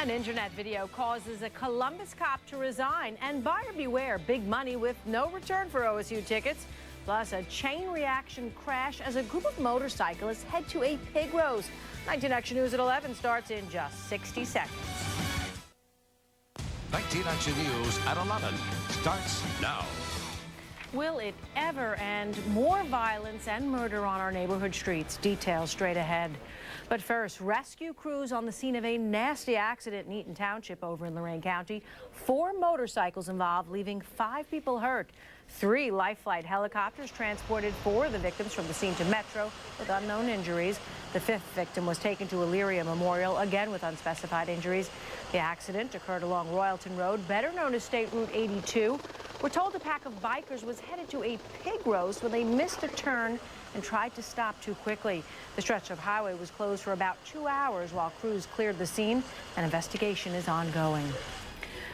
An internet video causes a Columbus cop to resign, and buyer beware, big money with no return for OSU tickets. Plus, a chain reaction crash as a group of motorcyclists head to a pig roast. 19 Action News at 11 starts in just 60 seconds. 19 Action News at 11 starts now. Will it ever end? More violence and murder on our neighborhood streets. Details straight ahead. But first, rescue crews on the scene of a nasty accident in Eaton Township over in Lorain County. 4 motorcycles involved, leaving 5 people hurt. 3 Life Flight helicopters transported 4 of the victims from the scene to Metro with unknown injuries. The 5th victim was taken to Elyria Memorial, again with unspecified injuries. The accident occurred along Royalton Road, better known as State Route 82. We're told a pack of bikers was headed to a pig roast when they missed a turn and tried to stop too quickly. The stretch of highway was closed for about 2 hours while crews cleared the scene. An investigation is ongoing.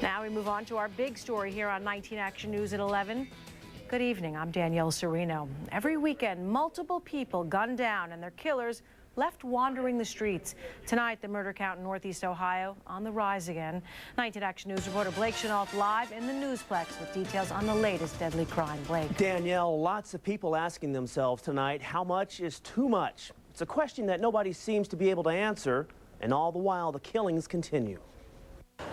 Now we move on to our big story here on 19 Action News at 11. Good evening, I'm Danielle Serino. Every weekend, multiple people gunned down and their killers left wandering the streets. Tonight, the murder count in Northeast Ohio on the rise again. 19 Action News reporter Blake Chenault live in the Newsplex with details on the latest deadly crime. Blake. Danielle, lots of people asking themselves tonight, how much is too much? It's a question that nobody seems to be able to answer, and all the while the killings continue.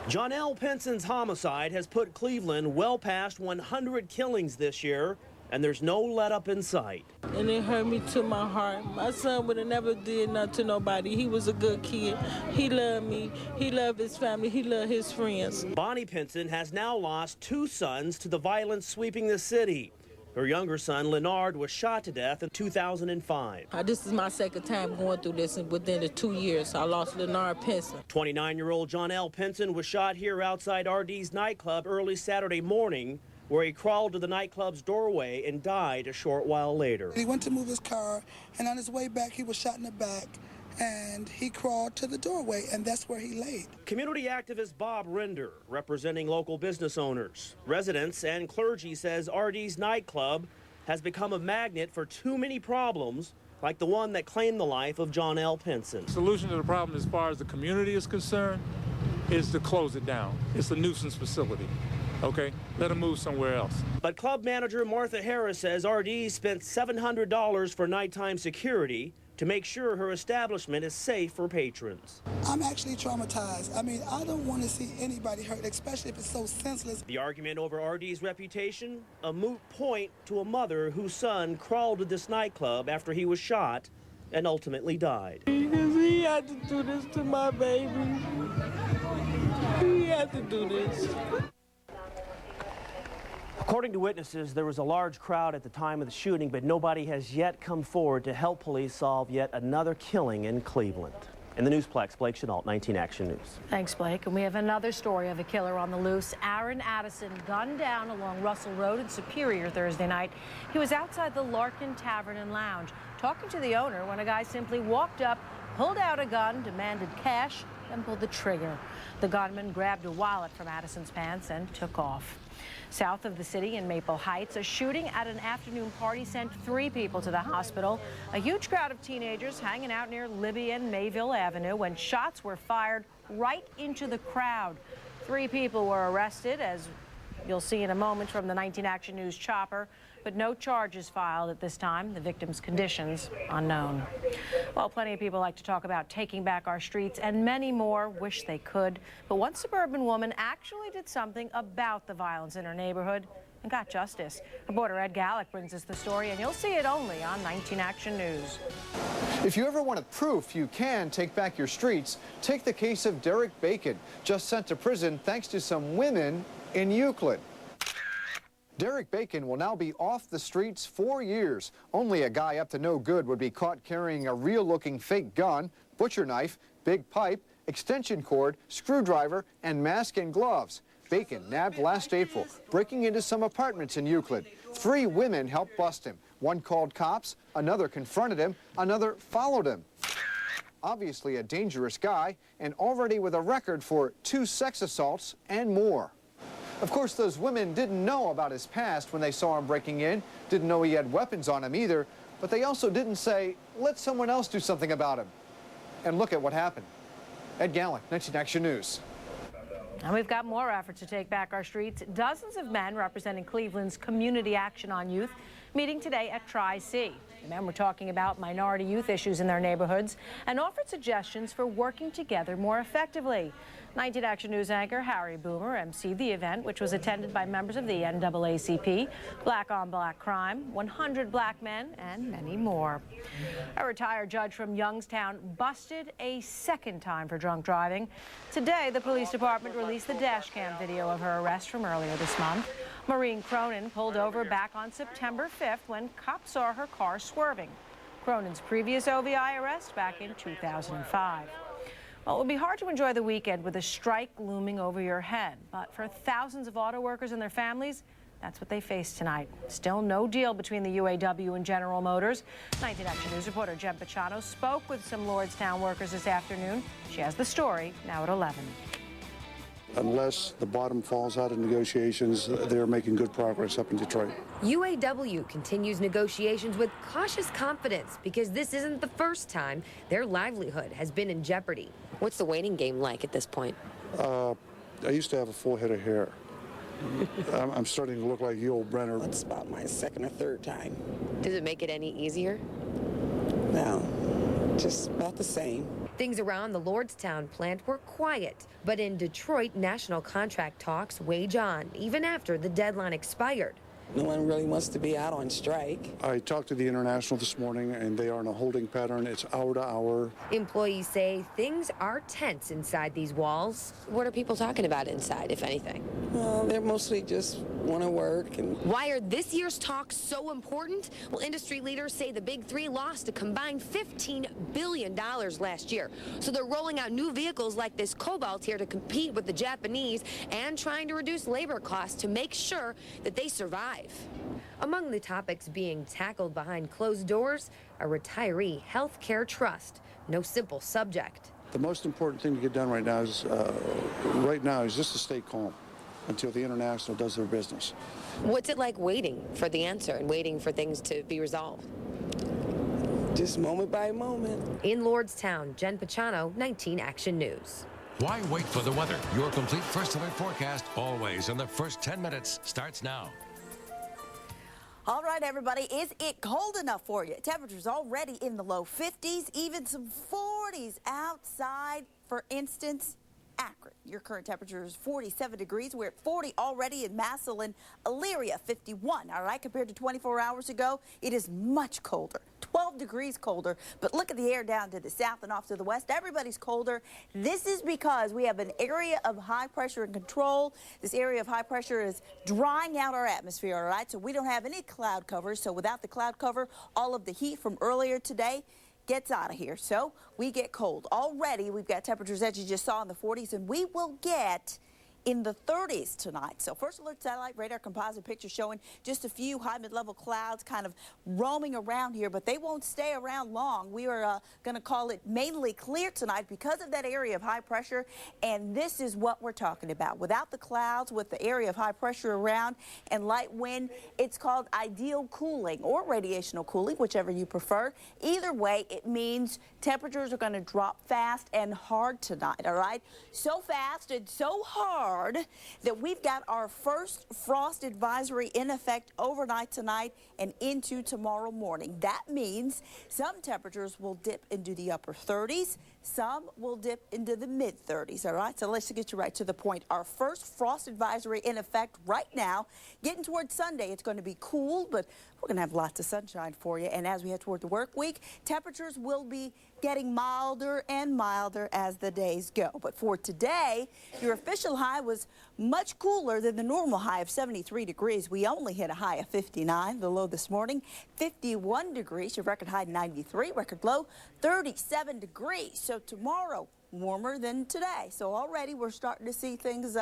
Jonelle Penson's homicide has put Cleveland well past 100 killings this year, and there's no let up in sight. And it hurt me to my heart. My son would have never did nothing to nobody. He was a good kid. He loved me. He loved his family. He loved his friends. Bonnie Penson has now lost 2 sons to the violence sweeping the city. Her younger son, Leonard, was shot to death in 2005. This is my second time going through this, and within the 2 years, I lost Leonard Penson. 29-year-old Jonelle Penson was shot here outside RD's nightclub early Saturday morning, where he crawled to the nightclub's doorway and died a short while later. He went to move his car, and on his way back, he was shot in the back, and he crawled to the doorway, and that's where he laid. Community activist Bob Render, representing local business owners, residents, and clergy, says RD's nightclub has become a magnet for too many problems, like the one that claimed the life of Jonelle Penson. The solution to the problem as far as the community is concerned is to close it down. It's a nuisance facility. Okay, let them move somewhere else. But club manager Martha Harris says RD spent $700 for nighttime security to make sure her establishment is safe for patrons. I'm actually traumatized. I mean, I don't want to see anybody hurt, especially if it's so senseless. The argument over RD's reputation, a moot point to a mother whose son crawled to this nightclub after he was shot and ultimately died. Because he had to do this to my baby. He had to do this. According to witnesses, there was a large crowd at the time of the shooting, but nobody has yet come forward to help police solve yet another killing in Cleveland. In the Newsplex, Blake Chenault, 19 Action News. Thanks, Blake. And we have another story of a killer on the loose. Aaron Addison gunned down along Russell Road in Superior Thursday night. He was outside the Larkin Tavern and Lounge, talking to the owner when a guy simply walked up, pulled out a gun, demanded cash, and pulled the trigger. The gunman grabbed a wallet from Addison's pants and took off. South of the city in Maple Heights, a shooting at an afternoon party sent 3 people to the hospital. A huge crowd of teenagers hanging out near Libby and Mayville Avenue when shots were fired right into the crowd. 3 people were arrested, as you'll see in a moment from the 19 Action News chopper, but no charges filed at this time. The victim's conditions unknown. Well, plenty of people like to talk about taking back our streets, and many more wish they could. But one suburban woman actually did something about the violence in her neighborhood and got justice. Reporter Ed Gallick brings us the story, and you'll see it only on 19 Action News. If you ever wanted proof you can take back your streets, take the case of Derek Bacon, just sent to prison thanks to some women in Euclid. Derek Bacon will now be off the streets 4 years. Only a guy up to no good would be caught carrying a real-looking fake gun, butcher knife, big pipe, extension cord, screwdriver, and mask and gloves. Bacon nabbed last April, breaking into some apartments in Euclid. 3 women helped bust him. One called cops, another confronted him, another followed him. Obviously a dangerous guy, and already with a record for 2 sex assaults and more. Of course, those women didn't know about his past when they saw him breaking in, didn't know he had weapons on him either, but they also didn't say, let someone else do something about him. And look at what happened. Ed Gallen, 19 Action News. And we've got more efforts to take back our streets. Dozens of men representing Cleveland's Community Action on Youth meeting today at Tri-C. The men were talking about minority youth issues in their neighborhoods and offered suggestions for working together more effectively. 19 Action News anchor Harry Boomer emceed the event, which was attended by members of the NAACP, Black on Black Crime, 100 Black Men, and many more. A retired judge from Youngstown busted a second time for drunk driving. Today, the police department released the dash cam video of her arrest from earlier this month. Maureen Cronin pulled over back on September 5th when cops saw her car swerving. Cronin's previous OVI arrest back in 2005. Well, it will be hard to enjoy the weekend with a strike looming over your head, but for thousands of auto workers and their families, that's what they face tonight. Still no deal between the UAW and General Motors. 19 Action News reporter Jen Pachano spoke with some Lordstown workers this afternoon. She has the story now at 11. Unless the bottom falls out of negotiations, they're making good progress up in Detroit. UAW continues negotiations with cautious confidence because this isn't the first time their livelihood has been in jeopardy. What's the waiting game like at this point? I used to have a full head of hair. I'm starting to look like the old Brenner. It's about my second or third time. Does it make it any easier? No, just about the same. Things around the Lordstown plant were quiet, but in Detroit, national contract talks wage on, even after the deadline expired. No one really wants to be out on strike. I talked to the International this morning, and they are in a holding pattern. It's hour to hour. Employees say things are tense inside these walls. What are people talking about inside, if anything? Well, they're mostly just want to work. And why are this year's talks so important? Well, industry leaders say the big three lost a combined $15 billion last year. So they're rolling out new vehicles like this Cobalt here to compete with the Japanese and trying to reduce labor costs to make sure that they survive. Among the topics being tackled behind closed doors, a retiree health care trust. No simple subject. The most important thing to get done right now is just to stay calm until the International does their business. What's it like waiting for the answer and waiting for things to be resolved? Just moment by moment. In Lordstown, Jen Pachano, 19 Action News. Why wait for the weather? Your complete first alert forecast always in the first 10 minutes starts now. All right, everybody, is it cold enough for you? Temperatures already in the low 50s, even some 40s outside. For instance, Akron. Your current temperature is 47 degrees. We're at 40 already in Massillon, Elyria, 51. All right, compared to 24 hours ago, it is much colder. 12 degrees colder, but look at the air down to the south and off to the west. Everybody's colder. This is because we have an area of high pressure and control. This area of high pressure is drying out our atmosphere, all right? So we don't have any cloud cover. So without the cloud cover, all of the heat from earlier today gets out of here. So we get cold. Already, we've got temperatures that you just saw in the 40s, and we will get in the 30s tonight. So first alert satellite radar composite picture showing just a few high mid-level clouds kind of roaming around here, but they won't stay around long. We are going to call it mainly clear tonight because of that area of high pressure, and this is what we're talking about. Without the clouds, with the area of high pressure around and light wind, it's called ideal cooling or radiational cooling, whichever you prefer. Either way, it means temperatures are going to drop fast and hard tonight, all right? So fast and so hard that we've got our first frost advisory in effect overnight tonight and into tomorrow morning. That means some temperatures will dip into the upper 30s. Some will dip into the mid-30s, all right? So let's get you right to the point. Our first frost advisory in effect right now. Getting towards Sunday, it's going to be cool, but we're going to have lots of sunshine for you. And as we head toward the work week, temperatures will be getting milder and milder as the days go. But for today, your official high was much cooler than the normal high of 73 degrees. We only hit a high of 59. The low this morning, 51 degrees. Your record high 93, record low 37 degrees. So tomorrow, warmer than today. So already we're starting to see things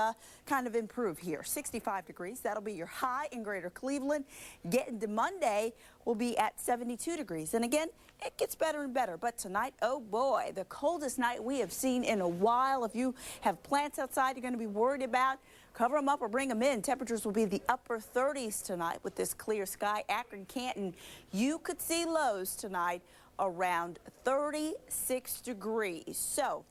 kind of improve here. 65 degrees. That'll be your high in Greater Cleveland. Getting to Monday, we'll be at 72 degrees. And again, it gets better and better. But tonight, oh boy, the coldest night we have seen in a while. If you have plants outside you're going to be worried about, cover them up or bring them in. Temperatures will be the upper 30s tonight with this clear sky. Akron, Canton, you could see lows tonight around 36 degrees. So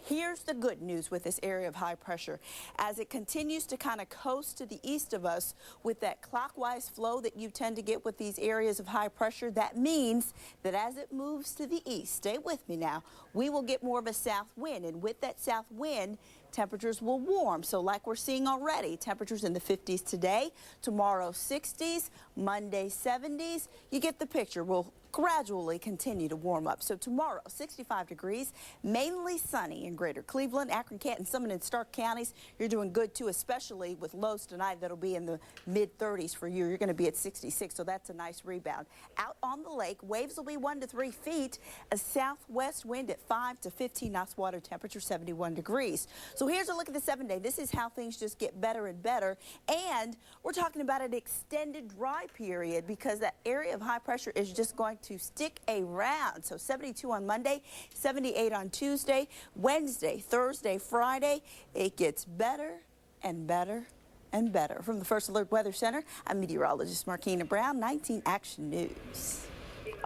Here's the good news with this area of high pressure. As it continues to kind of coast to the east of us with that clockwise flow that you tend to get with these areas of high pressure, that means that as it moves to the east, stay with me now, we will get more of a south wind. And with that south wind, temperatures will warm. So like we're seeing already, temperatures in the 50s today, tomorrow 60s, Monday 70s. You get the picture. We'll gradually continue to warm up. So tomorrow, 65 degrees, mainly sunny in greater Cleveland, Akron, Canton, Summit, and Stark counties. You're doing good too, especially with lows tonight that'll be in the mid-30s for you. You're going to be at 66, so that's a nice rebound. Out on the lake, waves will be 1 to 3 feet, a southwest wind at 5 to 15 knots, water temperature 71 degrees. So here's a look at the 7-day. This is how things just get better and better. And we're talking about an extended dry period because that area of high pressure is just going to stick around. So 72 on Monday, 78 on Tuesday, Wednesday, Thursday, Friday. It gets better and better and better. From the First Alert Weather Center, I'm meteorologist Markina Brown, 19 Action News.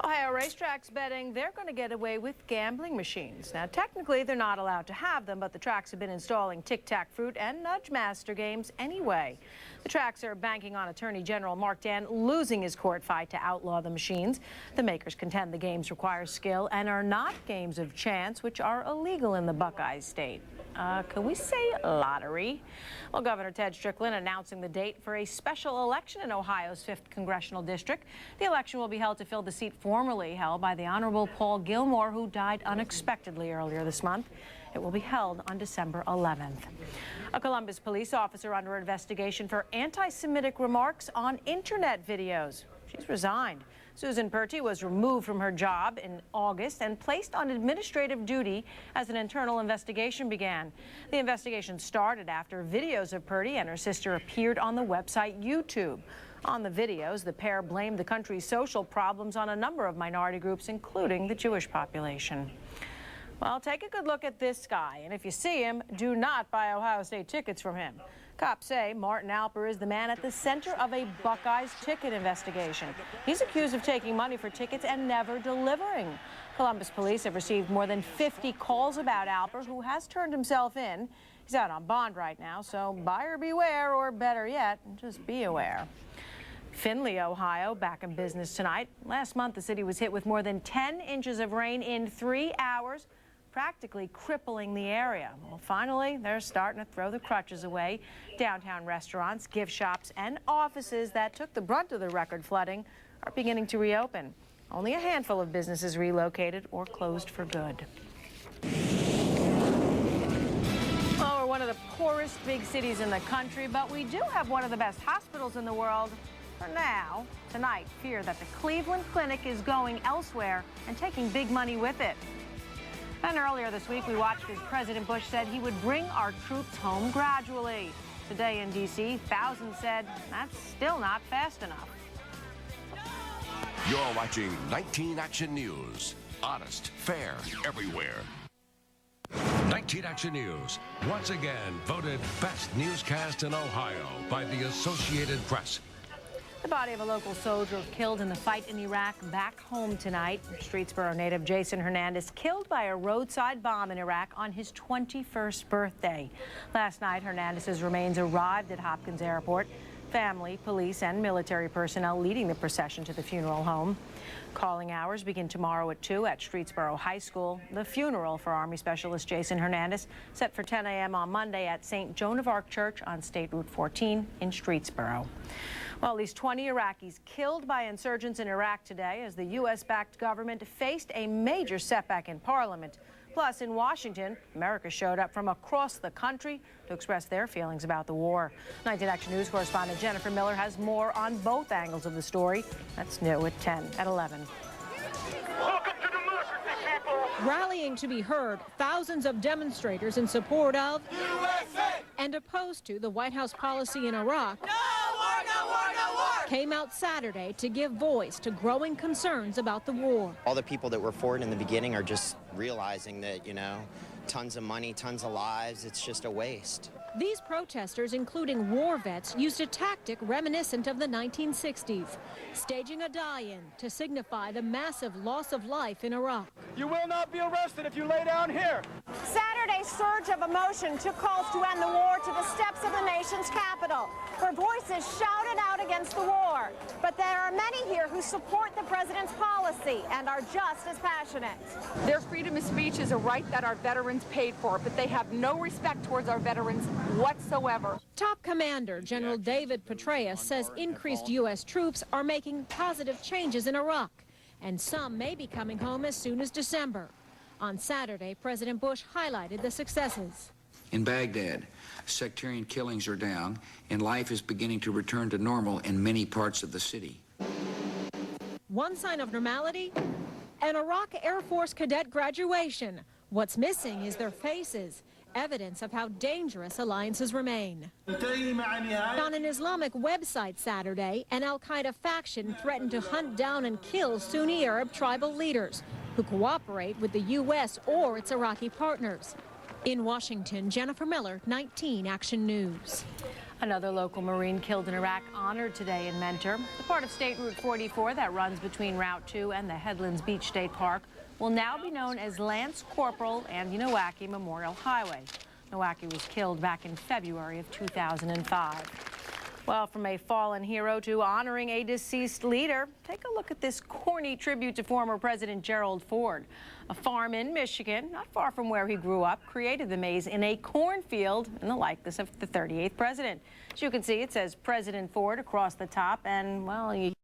Ohio racetracks betting they're going to get away with gambling machines. Now, technically, they're not allowed to have them, but the tracks have been installing tic-tac-fruit and nudge master games anyway. The tracks are banking on Attorney General Mark Dann losing his court fight to outlaw the machines. The makers contend the games require skill and are not games of chance, which are illegal in the Buckeye state. Can we say lottery? Well, Governor Ted Strickland announcing the date for a special election in Ohio's 5th congressional district. The election will be held to fill the seat formerly held by the Honorable Paul Gilmore, who died unexpectedly earlier this month. It will be held on December 11th. A Columbus police officer under investigation for anti-Semitic remarks on internet videos. She's resigned. Susan Purty was removed from her job in August and placed on administrative duty as an internal investigation began. The investigation started after videos of Purty and her sister appeared on the website YouTube. On the videos, the pair blamed the country's social problems on a number of minority groups, including the Jewish population. Well, take a good look at this guy, and if you see him, do not buy Ohio State tickets from him. Cops say Martin Alper is the man at the center of a Buckeyes ticket investigation. He's accused of taking money for tickets and never delivering. Columbus police have received more than 50 calls about Alper, who has turned himself in. He's out on bond right now, so buyer beware, or better yet, just be aware. Findlay, Ohio, back in business tonight. Last month, the city was hit with more than 10 inches of rain in 3 hours, practically crippling the area. Well, finally, they're starting to throw the crutches away. Downtown restaurants, gift shops, and offices that took the brunt of the record flooding are beginning to reopen. Only a handful of businesses relocated or closed for good. Well, we're one of the poorest big cities in the country, but we do have one of the best hospitals in the world. For now, tonight, fear that the Cleveland Clinic is going elsewhere and taking big money with it. And earlier this week, we watched as President Bush said he would bring our troops home gradually. Today in D.C., thousands said that's still not fast enough. You're watching 19 Action News. Honest, fair, everywhere. 19 Action News, once again voted best newscast in Ohio by the Associated Press. The body of a local soldier killed in the fight in Iraq back home tonight. Streetsboro native Jason Hernandez killed by a roadside bomb in Iraq on his 21st birthday. Last night, Hernandez's remains arrived at Hopkins Airport. Family, police, and military personnel leading the procession to the funeral home. Calling hours begin tomorrow at 2 at Streetsboro High School. The funeral for Army Specialist Jason Hernandez set for 10 a.m. on Monday at St. Joan of Arc Church on State Route 14 in Streetsboro. Well, at least 20 Iraqis killed by insurgents in Iraq today as the U.S.-backed government faced a major setback in Parliament. Plus, in Washington, America showed up from across the country to express their feelings about the war. 19 Action News correspondent Jennifer Miller has more on both angles of the story. That's new at 10 at 11. Welcome to democracy, people! Rallying to be heard, thousands of demonstrators in support of USA! And opposed to the White House policy in Iraq. No war, no war, no war! Came out Saturday to give voice to growing concerns about the war. All the people that were for it in the beginning are just realizing that, you know, tons of money, tons of lives, it's just a waste. These protesters, including war vets, used a tactic reminiscent of the 1960s, staging a die-in to signify the massive loss of life in Iraq. You will not be arrested if you lay down here. Saturday of emotion took calls to end the war to the steps of the nation's capital, where voices shouted out against the war. But there are many here who support the president's policy and are just as passionate. Their freedom of speech is a right that our veterans paid for, but they have no respect towards our veterans whatsoever. Top Commander General David Petraeus says increased U.S. troops are making positive changes in Iraq, and some may be coming home as soon as December. On Saturday, President Bush highlighted the successes. In Baghdad, sectarian killings are down, and life is beginning to return to normal in many parts of the city. One sign of normality, an Iraq Air Force cadet graduation. What's missing is their faces, evidence of how dangerous alliances remain. On an Islamic website Saturday, an al-Qaeda faction threatened to hunt down and kill Sunni Arab tribal leaders who cooperate with the U.S. or its Iraqi partners. In Washington, Jennifer Miller, 19 Action News. Another local Marine killed in Iraq honored today in Mentor. The part of State Route 44 that runs between Route 2 and the Headlands Beach State Park will now be known as Lance Corporal Andy Nowacki Memorial Highway. Nowacki was killed back in February of 2005. Well, from a fallen hero to honoring a deceased leader, take a look at this corny tribute to former President Gerald Ford. A farm in Michigan, not far from where he grew up, created the maze in a cornfield in the likeness of the 38th president. As you can see, it says President Ford across the top, and, well, you